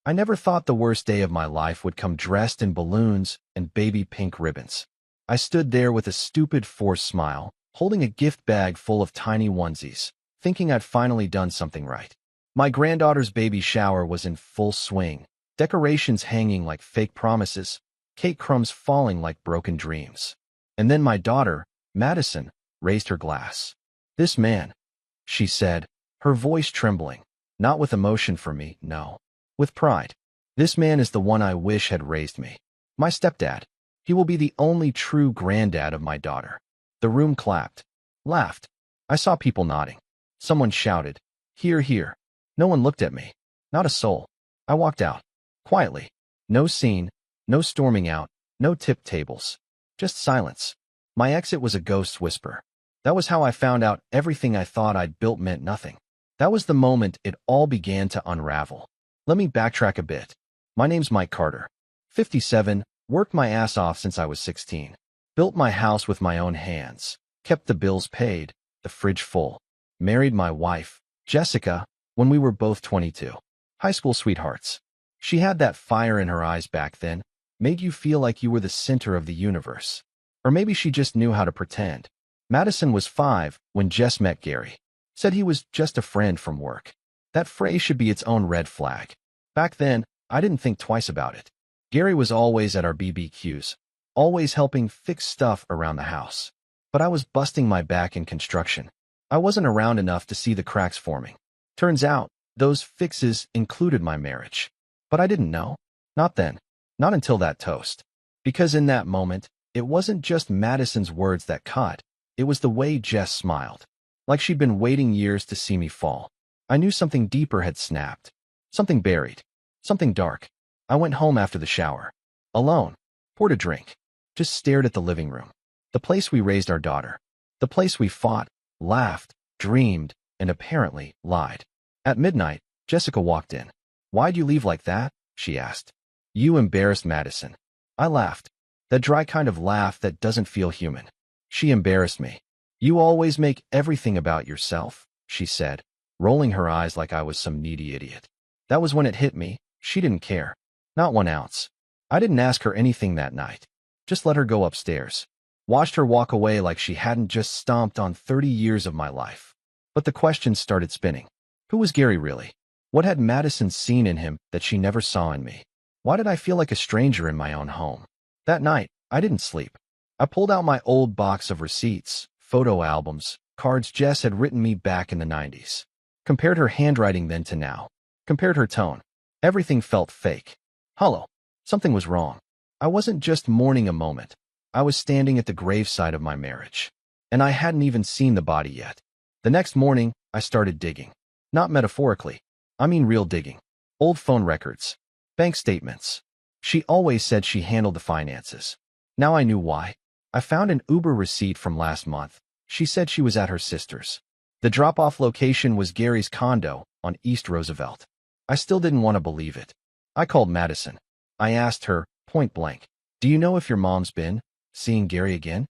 I never thought the worst day of my life would come dressed in balloons and baby pink ribbons. I stood there with a stupid forced smile, holding a gift bag full of tiny onesies, thinking I'd finally done something right. My granddaughter's baby shower was in full swing, decorations hanging like fake promises, cake crumbs falling like broken dreams. And then my daughter, Madison, raised her glass. "This man," she said, her voice trembling, not with emotion for me, no, with pride. "This man is the one I wish had raised me. My stepdad. He will be the only true granddad of my daughter." The room clapped, laughed. I saw people nodding. Someone shouted, "Hear, hear." No one looked at me. Not a soul. I walked out. Quietly. No scene, no storming out, no tipped tables. Just silence. My exit was a ghost's whisper. That was how I found out everything I thought I'd built meant nothing. That was the moment it all began to unravel. Let me backtrack a bit. My name's Mike Carter. 57, worked my ass off since I was 16. Built my house with my own hands. Kept the bills paid, the fridge full. Married my wife, Jessica, when we were both 22. High school sweethearts. She had that fire in her eyes back then, made you feel like you were the center of the universe. Or maybe she just knew how to pretend. Madison was 5 when Jess met Gary. Said he was just a friend from work. That phrase should be its own red flag. Back then, I didn't think twice about it. Gary was always at our BBQs, always helping fix stuff around the house. But I was busting my back in construction. I wasn't around enough to see the cracks forming. Turns out, those fixes included my marriage. But I didn't know. Not then. Not until that toast. Because in that moment, it wasn't just Madison's words that cut. It was the way Jess smiled. Like she'd been waiting years to see me fall. I knew something deeper had snapped. Something buried. Something dark. I went home after the shower. Alone. Poured a drink. Just stared at the living room. The place we raised our daughter. The place we fought, laughed, dreamed, and apparently lied. At midnight, Jessica walked in. "Why'd you leave like that?" she asked. "You embarrassed Madison." I laughed. That dry kind of laugh that doesn't feel human. "She embarrassed me." "You always make everything about yourself," she said, rolling her eyes like I was some needy idiot. That was when it hit me. She didn't care. Not 1 ounce. I didn't ask her anything that night. Just let her go upstairs. Watched her walk away like she hadn't just stomped on 30 years of my life. But the questions started spinning. Who was Gary really? What had Madison seen in him that she never saw in me? Why did I feel like a stranger in my own home? That night, I didn't sleep. I pulled out my old box of receipts, photo albums, cards Jess had written me back in the 90s. Compared her handwriting then to now. Compared her tone. Everything felt fake. Hollow. Something was wrong. I wasn't just mourning a moment. I was standing at the graveside of my marriage. And I hadn't even seen the body yet. The next morning, I started digging. Not metaphorically. I mean real digging. Old phone records. Bank statements. She always said she handled the finances. Now I knew why. I found an Uber receipt from last month. She said she was at her sister's. The drop-off location was Gary's condo on East Roosevelt. I still didn't want to believe it. I called Madison. I asked her, point blank, "Do you know if your mom's been seeing Gary again?"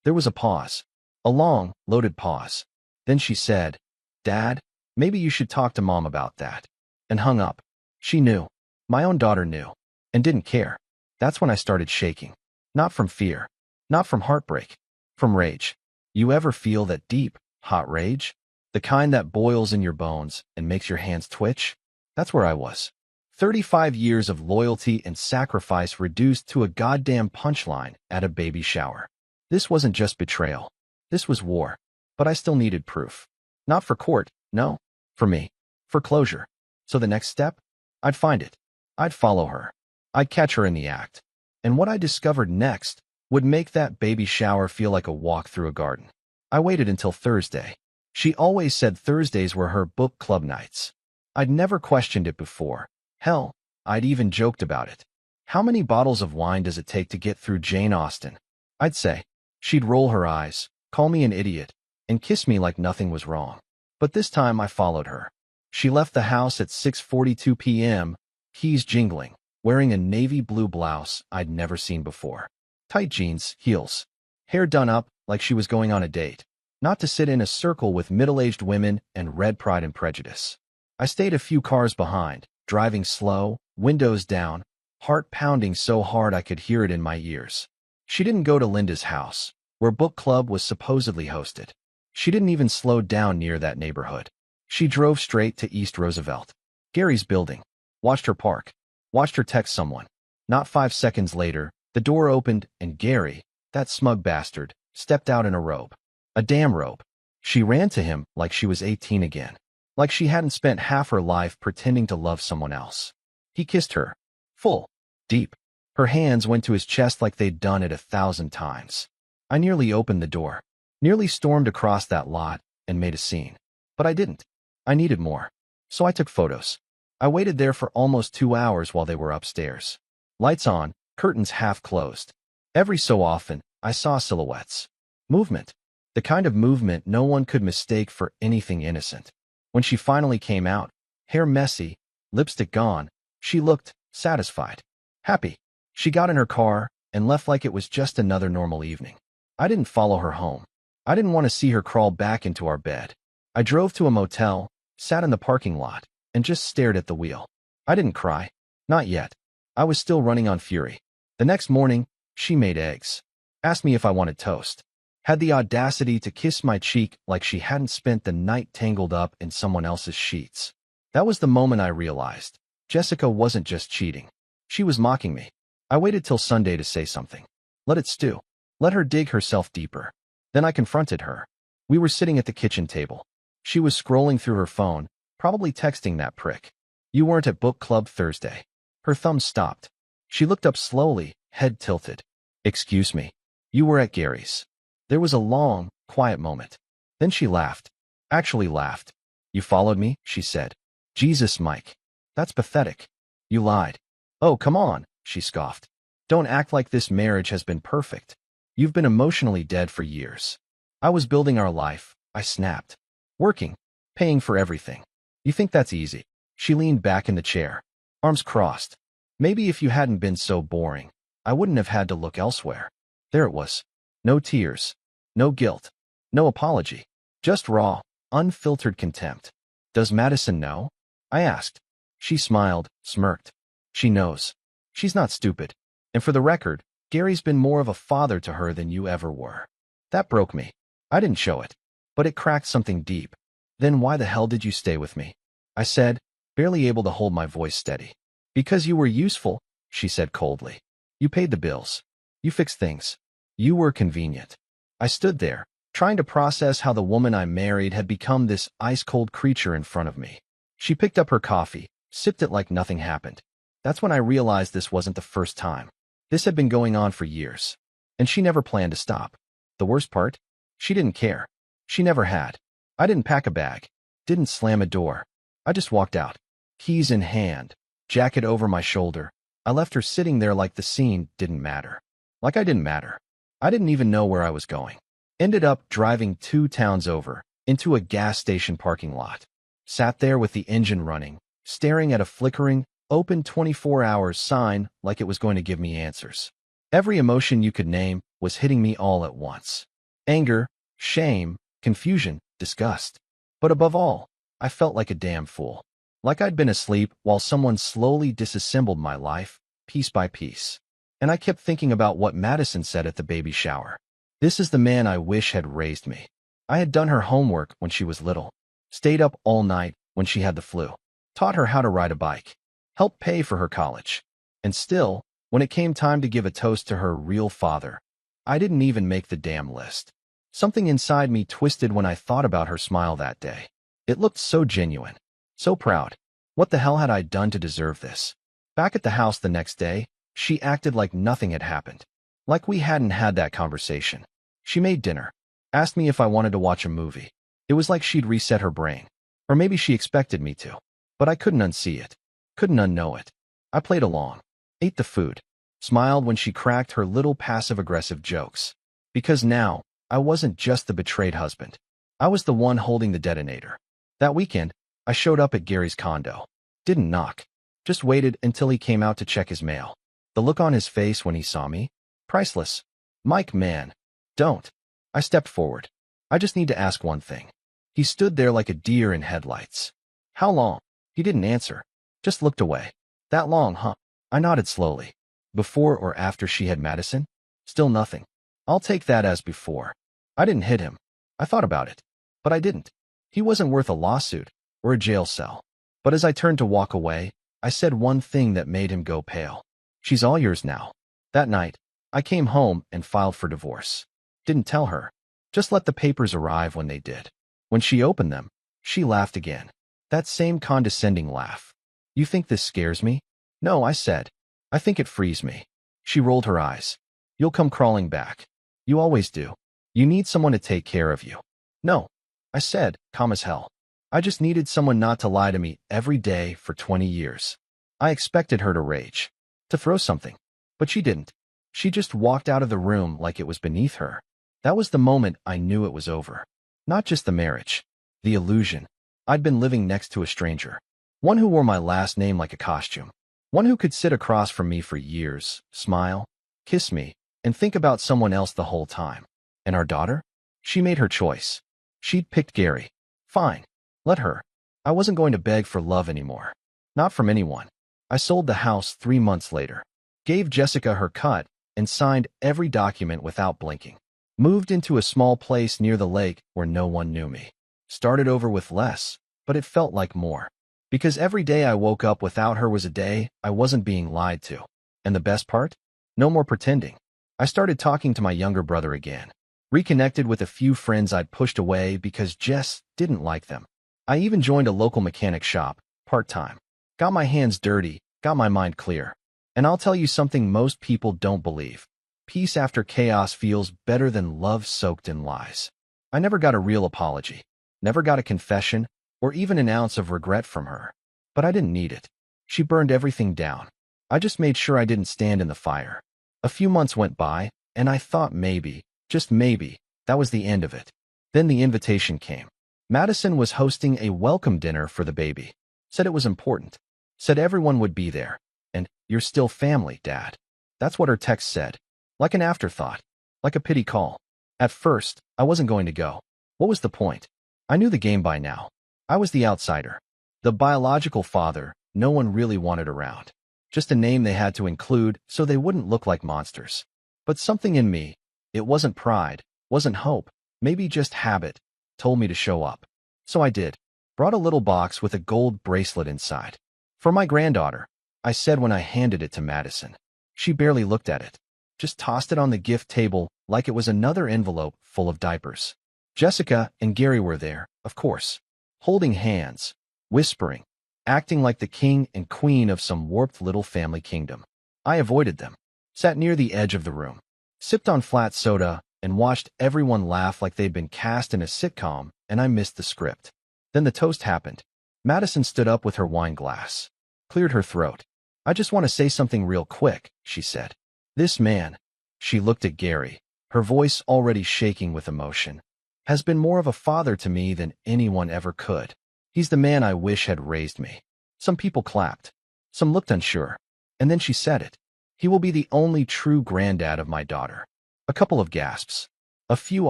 There was a pause. A long, loaded pause. Then she said, "Dad, maybe you should talk to Mom about that." And hung up. She knew. My own daughter knew. And didn't care. That's when I started shaking. Not from fear. Not from heartbreak. From rage. You ever feel that deep, hot rage? The kind that boils in your bones and makes your hands twitch? That's where I was. 35 years of loyalty and sacrifice reduced to a goddamn punchline at a baby shower. This wasn't just betrayal. This was war. But I still needed proof. Not for court, no. For me. For closure. So the next step? I'd find it. I'd follow her. I'd catch her in the act. And what I discovered next would make that baby shower feel like a walk through a garden. I waited until Thursday. She always said Thursdays were her book club nights. I'd never questioned it before. Hell, I'd even joked about it. How many bottles of wine does it take to get through Jane Austen? I'd say. She'd roll her eyes, call me an idiot, and kiss me like nothing was wrong. But this time I followed her. She left the house at 6:42 p.m., keys jingling, wearing a navy blue blouse I'd never seen before. Tight jeans, heels. Hair done up like she was going on a date. Not to sit in a circle with middle-aged women and read Pride and Prejudice. I stayed a few cars behind, driving slow, windows down, heart pounding so hard I could hear it in my ears. She didn't go to Linda's house, where book club was supposedly hosted. She didn't even slow down near that neighborhood. She drove straight to East Roosevelt, Gary's building, watched her park, watched her text someone. Not 5 seconds later, the door opened and Gary, that smug bastard, stepped out in a robe. A damn robe. She ran to him like she was 18 again, like she hadn't spent half her life pretending to love someone else. He kissed her. Full. Deep. Her hands went to his chest like they'd done it 1,000 times. I nearly opened the door, nearly stormed across that lot and made a scene. But I didn't. I needed more. So I took photos. I waited there for almost 2 hours while they were upstairs. Lights on, curtains half closed. Every so often, I saw silhouettes. Movement. The kind of movement no one could mistake for anything innocent. When she finally came out, hair messy, lipstick gone, she looked satisfied. Happy. She got in her car and left like it was just another normal evening. I didn't follow her home. I didn't want to see her crawl back into our bed. I drove to a motel, sat in the parking lot, and just stared at the wheel. I didn't cry. Not yet. I was still running on fury. The next morning, she made eggs. Asked me if I wanted toast. Had the audacity to kiss my cheek like she hadn't spent the night tangled up in someone else's sheets. That was the moment I realized Jessica wasn't just cheating. She was mocking me. I waited till Sunday to say something. Let it stew. Let her dig herself deeper. Then I confronted her. We were sitting at the kitchen table. She was scrolling through her phone, probably texting that prick. You weren't at book club Thursday. Her thumb stopped. She looked up slowly, head tilted. Excuse me. You were at Gary's. There was a long, quiet moment. Then she laughed. Actually laughed. You followed me, she said. Jesus, Mike. That's pathetic. You lied. Oh, come on, she scoffed. Don't act like this marriage has been perfect. You've been emotionally dead for years. I was building our life, I snapped. Working, paying for everything. You think that's easy? She leaned back in the chair, arms crossed. Maybe if you hadn't been so boring, I wouldn't have had to look elsewhere. There it was. No tears, no guilt, no apology, just raw, unfiltered contempt. Does Madison know? I asked. She smiled, smirked. She knows. She's not stupid. And for the record, Gary's been more of a father to her than you ever were. That broke me. I didn't show it, but it cracked something deep. Then why the hell did you stay with me? I said, barely able to hold my voice steady. Because you were useful, she said coldly. You paid the bills. You fixed things. You were convenient. I stood there, trying to process how the woman I married had become this ice-cold creature in front of me. She picked up her coffee, sipped it like nothing happened. That's when I realized this wasn't the first time. This had been going on for years. And she never planned to stop. The worst part? She didn't care. She never had. I didn't pack a bag. Didn't slam a door. I just walked out. Keys in hand. Jacket over my shoulder. I left her sitting there like the scene didn't matter. Like I didn't matter. I didn't even know where I was going. Ended up driving 2 towns over, into a gas station parking lot. Sat there with the engine running, staring at a flickering, open 24 hours sign like it was going to give me answers. Every emotion you could name was hitting me all at once. Anger, shame, confusion, disgust. But above all, I felt like a damn fool. Like I'd been asleep while someone slowly disassembled my life, piece by piece. And I kept thinking about what Madison said at the baby shower. This is the man I wish had raised me. I had done her homework when she was little. Stayed up all night when she had the flu. Taught her how to ride a bike. Helped pay for her college. And still, when it came time to give a toast to her real father, I didn't even make the damn list. Something inside me twisted when I thought about her smile that day. It looked so genuine. So proud. What the hell had I done to deserve this? Back at the house the next day, she acted like nothing had happened. Like we hadn't had that conversation. She made dinner. Asked me if I wanted to watch a movie. It was like she'd reset her brain. Or maybe she expected me to. But I couldn't unsee it. Couldn't unknow it. I played along. Ate the food. Smiled when she cracked her little passive-aggressive jokes. Because now, I wasn't just the betrayed husband. I was the one holding the detonator. That weekend, I showed up at Gary's condo. Didn't knock. Just waited until he came out to check his mail. The look on his face when he saw me? Priceless. Mike, man. Don't. I stepped forward. I just need to ask one thing. He stood there like a deer in headlights. How long? He didn't answer. Just looked away. That long, huh? I nodded slowly. Before or after she had Madison? Still nothing. I'll take that as before. I didn't hit him. I thought about it. But I didn't. He wasn't worth a lawsuit or a jail cell. But as I turned to walk away, I said one thing that made him go pale. She's all yours now. That night, I came home and filed for divorce. Didn't tell her. Just let the papers arrive when they did. When she opened them, she laughed again. That same condescending laugh. You think this scares me? No, I said. I think it frees me. She rolled her eyes. You'll come crawling back. You always do. You need someone to take care of you. No, I said, calm as hell. I just needed someone not to lie to me every day for 20 years. I expected her to rage, to throw something, but she didn't. She just walked out of the room like it was beneath her. That was the moment I knew it was over. Not just the marriage, the illusion. I'd been living next to a stranger. One who wore my last name like a costume. One who could sit across from me for years, smile, kiss me, and think about someone else the whole time. And our daughter? She made her choice. She'd picked Gary. Fine. Let her. I wasn't going to beg for love anymore. Not from anyone. I sold the house 3 months later. Gave Jessica her cut and signed every document without blinking. Moved into a small place near the lake where no one knew me. Started over with less, but it felt like more. Because every day I woke up without her was a day I wasn't being lied to. And the best part? No more pretending. I started talking to my younger brother again. Reconnected with a few friends I'd pushed away because Jess didn't like them. I even joined a local mechanic shop, part-time. Got my hands dirty, got my mind clear. And I'll tell you something most people don't believe. Peace after chaos feels better than love soaked in lies. I never got a real apology. Never got a confession, or even an ounce of regret from her. But I didn't need it. She burned everything down. I just made sure I didn't stand in the fire. A few months went by, and I thought maybe, just maybe, that was the end of it. Then the invitation came. Madison was hosting a welcome dinner for the baby. Said it was important. Said everyone would be there. And, you're still family, Dad. That's what her text said. Like an afterthought. Like a pity call. At first, I wasn't going to go. What was the point? I knew the game by now. I was the outsider. The biological father no one really wanted around. Just a name they had to include so they wouldn't look like monsters. But something in me, it wasn't pride, wasn't hope, maybe just habit, told me to show up. So I did. Brought a little box with a gold bracelet inside. For my granddaughter, I said when I handed it to Madison. She barely looked at it. Just tossed it on the gift table like it was another envelope full of diapers. Jessica and Gary were there, of course. Holding hands, whispering, acting like the king and queen of some warped little family kingdom. I avoided them. Sat near the edge of the room. Sipped on flat soda and watched everyone laugh like they'd been cast in a sitcom, and I missed the script. Then the toast happened. Madison stood up with her wine glass. Cleared her throat. I just want to say something real quick, she said. This man, she looked at Gary, her voice already shaking with emotion, has been more of a father to me than anyone ever could. He's the man I wish had raised me. Some people clapped. Some looked unsure. And then she said it. He will be the only true granddad of my daughter. A couple of gasps. A few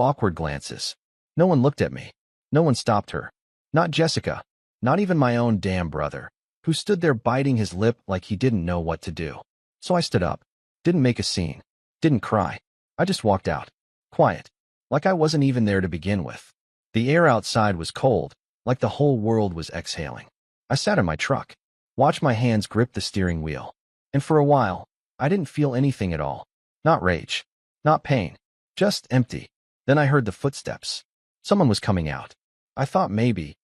awkward glances. No one looked at me. No one stopped her. Not Jessica. Not even my own damn brother, who stood there biting his lip like he didn't know what to do. So I stood up. Didn't make a scene. Didn't cry. I just walked out. Quiet. Like I wasn't even there to begin with. The air outside was cold, like the whole world was exhaling. I sat in my truck. Watched my hands grip the steering wheel. And for a while, I didn't feel anything at all. Not rage. Not pain. Just empty. Then I heard the footsteps. Someone was coming out. I thought maybe,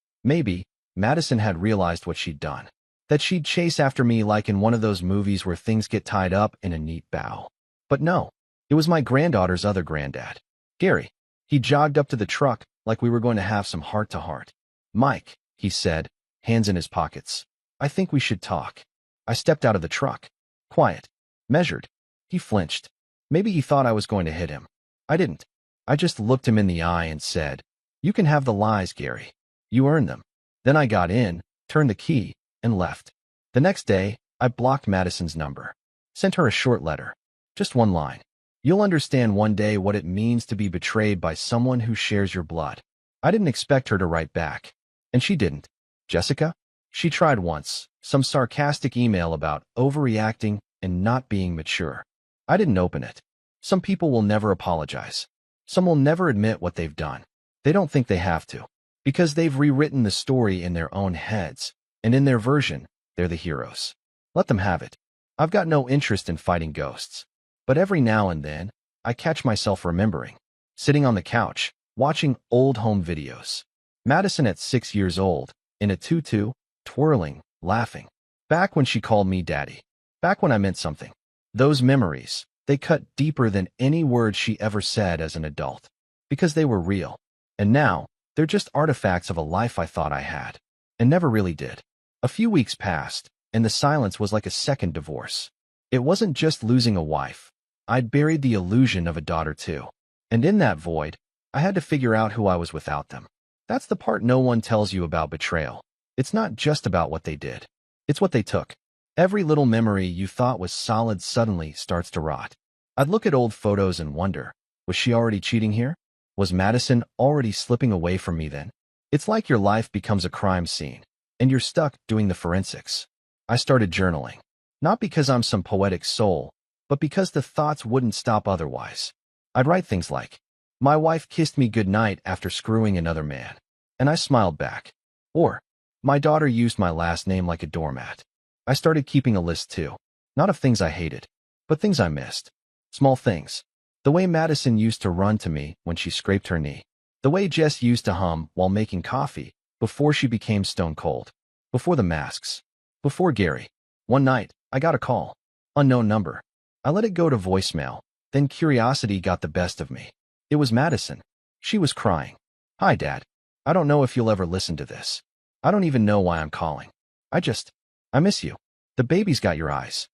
Madison had realized what she'd done. That she'd chase after me like in one of those movies where things get tied up in a neat bow. But no, it was my granddaughter's other granddad. Gary. He jogged up to the truck like we were going to have some heart-to-heart. Mike, he said, hands in his pockets. I think we should talk. I stepped out of the truck. Quiet. Measured. He flinched. Maybe he thought I was going to hit him. I didn't. I just looked him in the eye and said, "You can have the lies, Gary. You earned them." Then I got in, turned the key, and left. The next day, I blocked Madison's number. Sent her a short letter. Just one line. You'll understand one day what it means to be betrayed by someone who shares your blood. I didn't expect her to write back. And she didn't. Jessica? She tried once, some sarcastic email about overreacting and not being mature. I didn't open it. Some people will never apologize. Some will never admit what they've done. They don't think they have to, because they've rewritten the story in their own heads, and in their version, they're the heroes. Let them have it. I've got no interest in fighting ghosts. But every now and then, I catch myself remembering, sitting on the couch, watching old home videos. Madison at 6 years old, in a tutu, twirling, laughing. Back when she called me daddy. Back when I meant something. Those memories, they cut deeper than any words she ever said as an adult. Because they were real. And now, they're just artifacts of a life I thought I had. And never really did. A few weeks passed, and the silence was like a second divorce. It wasn't just losing a wife. I'd buried the illusion of a daughter too. And in that void, I had to figure out who I was without them. That's the part no one tells you about betrayal. It's not just about what they did. It's what they took. Every little memory you thought was solid suddenly starts to rot. I'd look at old photos and wonder, was she already cheating here? Was Madison already slipping away from me then? It's like your life becomes a crime scene, and you're stuck doing the forensics. I started journaling. Not because I'm some poetic soul, but because the thoughts wouldn't stop otherwise. I'd write things like, my wife kissed me goodnight after screwing another man, and I smiled back. Or, my daughter used my last name like a doormat. I started keeping a list too, not of things I hated, but things I missed. Small things. The way Madison used to run to me when she scraped her knee. The way Jess used to hum while making coffee before she became stone cold. Before the masks. Before Gary. One night, I got a call. Unknown number. I let it go to voicemail, then curiosity got the best of me. It was Madison. She was crying. Hi, Dad. I don't know if you'll ever listen to this. I don't even know why I'm calling. I miss you. The baby's got your eyes.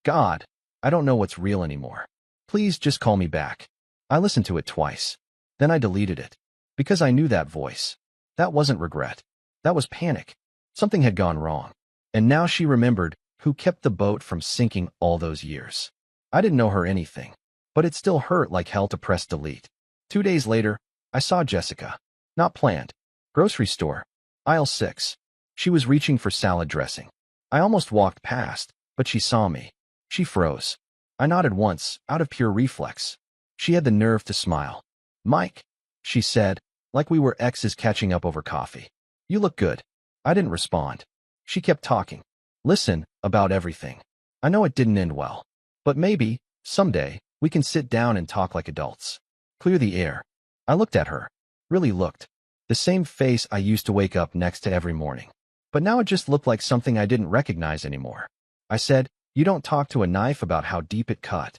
God, I don't know what's real anymore. Please just call me back. I listened to it twice. Then I deleted it. Because I knew that voice. That wasn't regret. That was panic. Something had gone wrong. And now she remembered who kept the boat from sinking all those years. I didn't know her anything, but it still hurt like hell to press delete. 2 days later, I saw Jessica. Not planned. Grocery store. Aisle 6. She was reaching for salad dressing. I almost walked past, but she saw me. She froze. I nodded once, out of pure reflex. She had the nerve to smile. Mike, she said, like we were exes catching up over coffee. You look good. I didn't respond. She kept talking. Listen, about everything. I know it didn't end well. But maybe, someday, we can sit down and talk like adults. Clear the air. I looked at her. Really looked. The same face I used to wake up next to every morning. But now it just looked like something I didn't recognize anymore. I said, you don't talk to a knife about how deep it cut.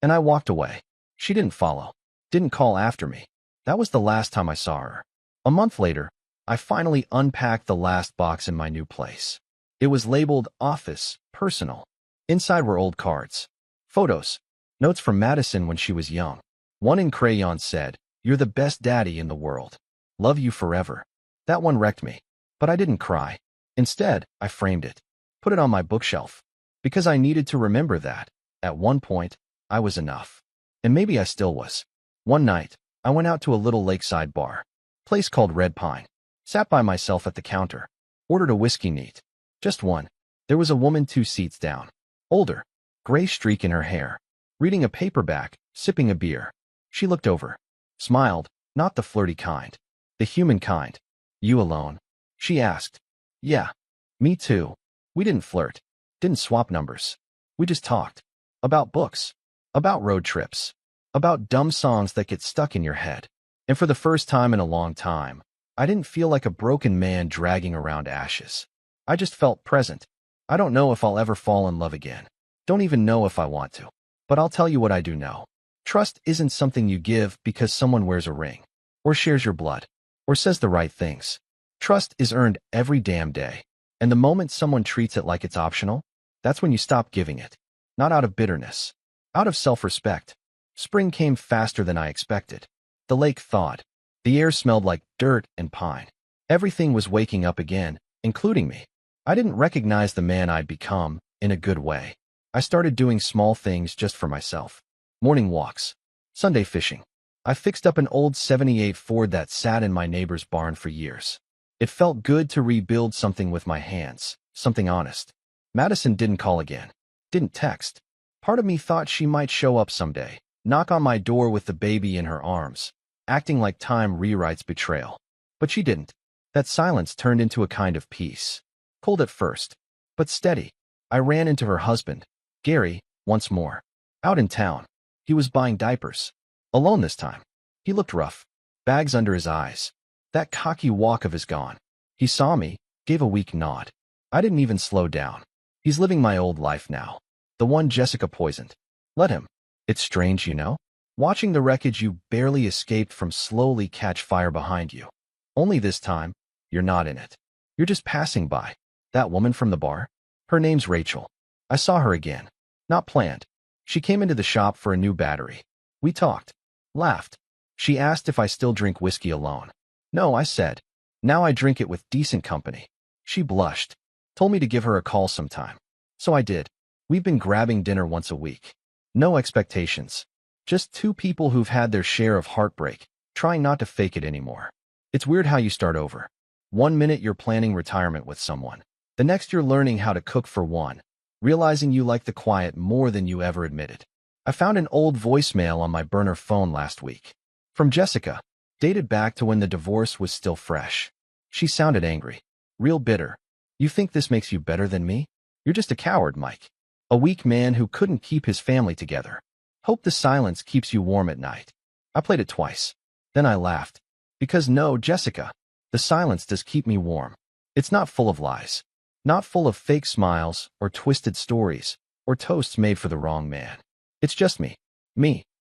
And I walked away. She didn't follow. Didn't call after me. That was the last time I saw her. A month later, I finally unpacked the last box in my new place. It was labeled Office, Personal. Inside were old cards. Photos. Notes from Madison when she was young. One in crayon said, you're the best daddy in the world. Love you forever. That one wrecked me. But I didn't cry. Instead, I framed it. Put it on my bookshelf. Because I needed to remember that, at one point, I was enough. And maybe I still was. One night, I went out to a little lakeside bar. Place called Red Pine. Sat by myself at the counter. Ordered a whiskey neat. Just one. There was a woman 2 seats down. Older. Gray streak in her hair. Reading a paperback, sipping a beer. She looked over. Smiled, not the flirty kind. The human kind. You alone? She asked. Yeah. Me too. We didn't flirt. Didn't swap numbers. We just talked. About books. About road trips. About dumb songs that get stuck in your head. And for the first time in a long time, I didn't feel like a broken man dragging around ashes. I just felt present. I don't know if I'll ever fall in love again. Don't even know if I want to. But I'll tell you what I do know. Trust isn't something you give because someone wears a ring, or shares your blood, or says the right things. Trust is earned every damn day. And the moment someone treats it like it's optional, that's when you stop giving it. Not out of bitterness. Out of self-respect. Spring came faster than I expected. The lake thawed. The air smelled like dirt and pine. Everything was waking up again, including me. I didn't recognize the man I'd become, in a good way. I started doing small things just for myself. Morning walks. Sunday fishing. I fixed up an old '78 Ford that sat in my neighbor's barn for years. It felt good to rebuild something with my hands, something honest. Madison didn't call again. Didn't text. Part of me thought she might show up someday, knock on my door with the baby in her arms, acting like time rewrites betrayal. But she didn't. That silence turned into a kind of peace. Cold at first, but steady. I ran into her husband, Gary, once more. Out in town. He was buying diapers. Alone this time. He looked rough. Bags under his eyes. That cocky walk of his gone. He saw me, gave a weak nod. I didn't even slow down. He's living my old life now. The one Jessica poisoned. Let him. It's strange, you know? Watching the wreckage you barely escaped from slowly catch fire behind you. Only this time, you're not in it. You're just passing by. That woman from the bar? Her name's Rachel. I saw her again. Not planned. She came into the shop for a new battery. We talked. Laughed. She asked if I still drink whiskey alone. No, I said. Now I drink it with decent company. She blushed. Told me to give her a call sometime. So I did. We've been grabbing dinner once a week. No expectations. Just two people who've had their share of heartbreak, trying not to fake it anymore. It's weird how you start over. One minute you're planning retirement with someone. The next you're learning how to cook for one, realizing you like the quiet more than you ever admitted. I found an old voicemail on my burner phone last week. From Jessica, dated back to when the divorce was still fresh. She sounded angry. Real bitter. You think this makes you better than me? You're just a coward, Mike. A weak man who couldn't keep his family together. Hope the silence keeps you warm at night. I played it twice. Then I laughed. Because no, Jessica, the silence does keep me warm. It's not full of lies. Not full of fake smiles or twisted stories or toasts made for the wrong man. It's just me,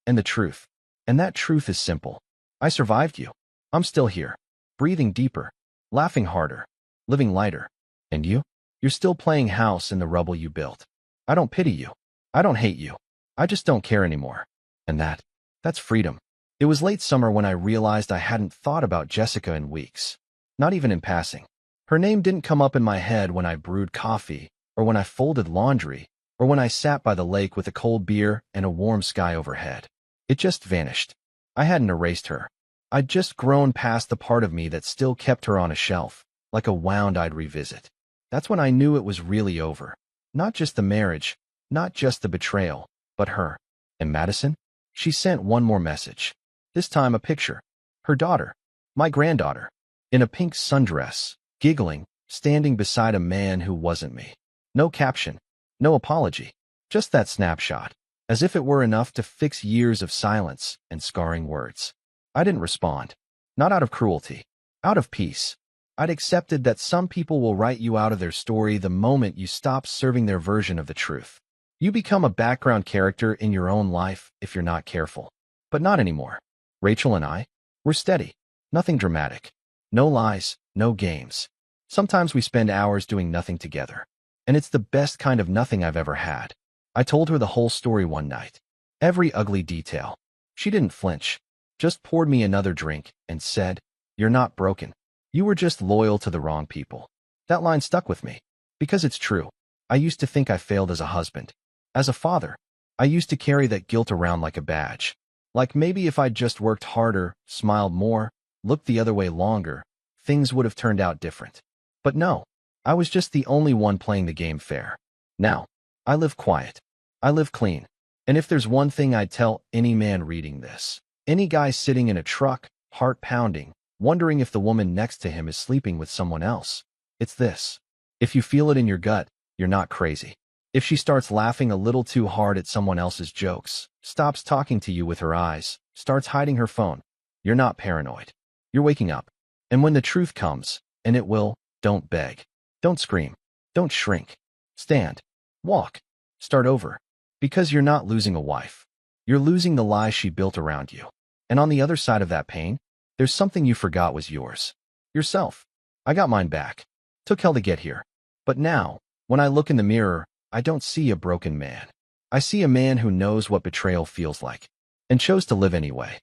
and the truth. And that truth is simple. I survived you. I'm still here, breathing deeper, laughing harder, living lighter. And you? You're still playing house in the rubble you built. I don't pity you. I don't hate you. I just don't care anymore. And that's freedom. It was late summer when I realized I hadn't thought about Jessica in weeks. Not even in passing. Her name didn't come up in my head when I brewed coffee, or when I folded laundry, or when I sat by the lake with a cold beer and a warm sky overhead. It just vanished. I hadn't erased her. I'd just grown past the part of me that still kept her on a shelf, like a wound I'd revisit. That's when I knew it was really over. Not just the marriage, not just the betrayal, but her. And Madison? She sent one more message. This time a picture. Her daughter. My granddaughter. In a pink sundress, giggling, standing beside a man who wasn't me. No caption. No apology. Just that snapshot. As if it were enough to fix years of silence and scarring words. I didn't respond. Not out of cruelty. Out of peace. I'd accepted that some people will write you out of their story the moment you stop serving their version of the truth. You become a background character in your own life if you're not careful. But not anymore. Rachel and I, we're steady. Nothing dramatic. No lies, no games. Sometimes we spend hours doing nothing together. And it's the best kind of nothing I've ever had. I told her the whole story one night. Every ugly detail. She didn't flinch. Just poured me another drink and said, "You're not broken. You were just loyal to the wrong people." That line stuck with me. Because it's true. I used to think I failed as a husband. As a father. I used to carry that guilt around like a badge. Like maybe if I'd just worked harder, smiled more, looked the other way longer, things would have turned out different. But no. I was just the only one playing the game fair. Now, I live quiet. I live clean. And if there's one thing I'd tell any man reading this, any guy sitting in a truck, heart pounding, wondering if the woman next to him is sleeping with someone else, it's this. If you feel it in your gut, you're not crazy. If she starts laughing a little too hard at someone else's jokes, stops talking to you with her eyes, starts hiding her phone, you're not paranoid. You're waking up. And when the truth comes, and it will, don't beg. Don't scream. Don't shrink. Stand. Walk. Start over. Because you're not losing a wife. You're losing the lies she built around you. And on the other side of that pain, there's something you forgot was yours. Yourself. I got mine back. Took hell to get here. But now, when I look in the mirror, I don't see a broken man. I see a man who knows what betrayal feels like. And chose to live anyway.